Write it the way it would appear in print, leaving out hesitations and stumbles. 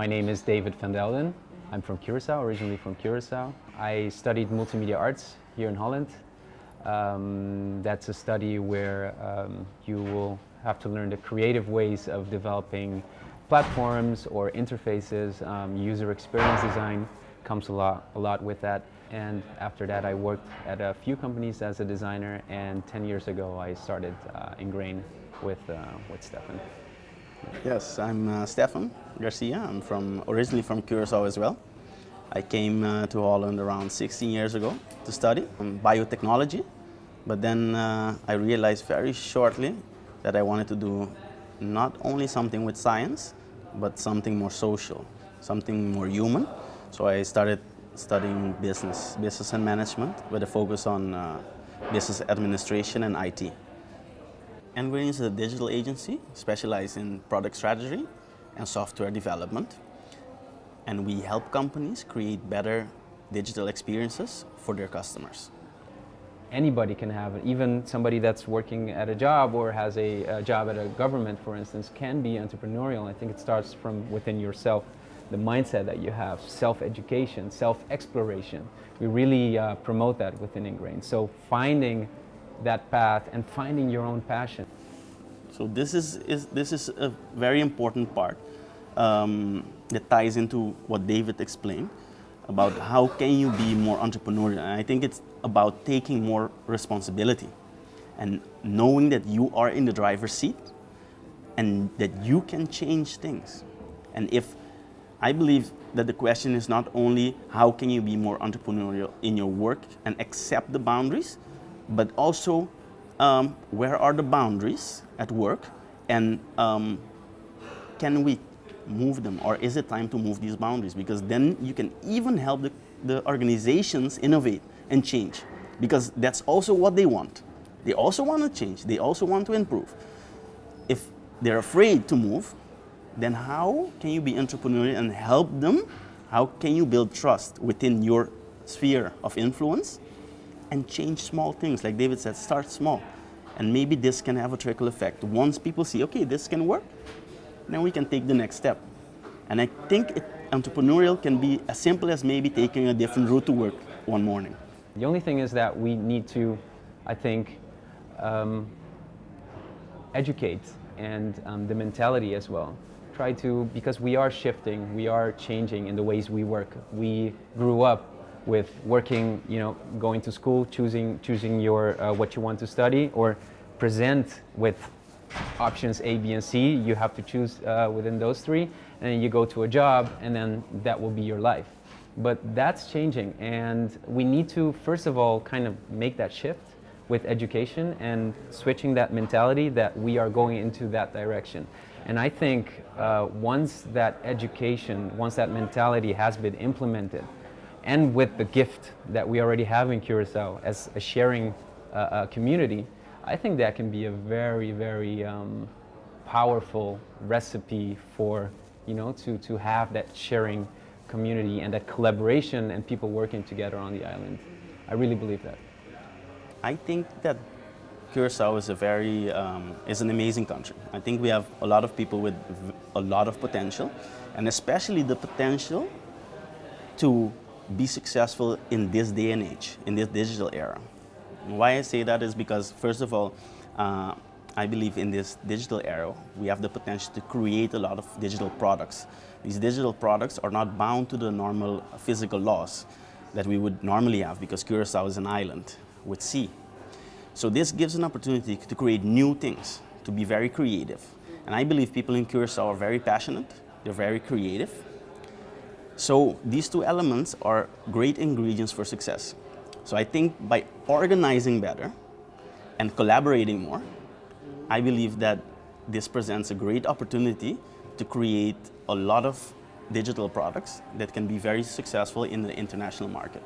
My name is David van Delden. I'm from Curaçao, originally from Curaçao. I studied multimedia arts here in Holland. That's a study where you will have to learn the creative ways of developing platforms or interfaces. User experience design comes a lot with that. And after that, I worked at a few companies as a designer, and 10 years ago, I started Ingrain with Stefan. Yes, I'm Stefan Garcia. I'm originally from Curaçao as well. I came to Holland around 16 years ago to study biotechnology, but then I realized very shortly that I wanted to do not only something with science, but something more social, something more human. So I started studying business and management with a focus on business administration and IT. Ingrain is a digital agency specialized in product strategy and software development. And we help companies create better digital experiences for their customers. Anybody can have it. Even somebody that's working at a job or has a job at a government, for instance, can be entrepreneurial. I think it starts from within yourself, the mindset that you have, self-education, self-exploration. We really promote that within Ingrain. So finding that path and finding your own passion. So this is a very important part that ties into what David explained about how can you be more entrepreneurial. And I think it's about taking more responsibility and knowing that you are in the driver's seat and that you can change things. And I believe that the question is not only how can you be more entrepreneurial in your work and accept the boundaries, but also where are the boundaries at work, and can we move them, or is it time to move these boundaries? Because then you can even help the organizations innovate and change, because that's also what they want. They also want to change, they also want to improve. If they're afraid to move, then how can you be entrepreneurial and help them? How can you build trust within your sphere of influence and change small things? Like David said, start small. And maybe this can have a trickle effect. Once people see, okay, this can work, then we can take the next step. And I think entrepreneurial can be as simple as maybe taking a different route to work one morning. The only thing is that we need to, I think, educate and the mentality as well. Try to, because we are shifting, we are changing in the ways we work. We grew up with working, going to school, choosing your what you want to study, or present with options A, B, and C. You have to choose within those three, and then you go to a job, and then that will be your life. But that's changing, and we need to, first of all, kind of make that shift with education and switching that mentality that we are going into that direction. And I think once that education, once that mentality has been implemented, and with the gift that we already have in Curaçao as a sharing community, I think that can be a very, very powerful recipe for, to have that sharing community and that collaboration and people working together on the island. I really believe that. I think that Curaçao is an amazing country. I think we have a lot of people with a lot of potential, and especially the potential to be successful in this day and age, in this digital era. Why I say that is because, first of all, I believe in this digital era, we have the potential to create a lot of digital products. These digital products are not bound to the normal physical laws that we would normally have, because Curaçao is an island with sea. So this gives an opportunity to create new things, to be very creative. And I believe people in Curaçao are very passionate, they're very creative. So these two elements are great ingredients for success. So I think by organizing better and collaborating more, I believe that this presents a great opportunity to create a lot of digital products that can be very successful in the international market.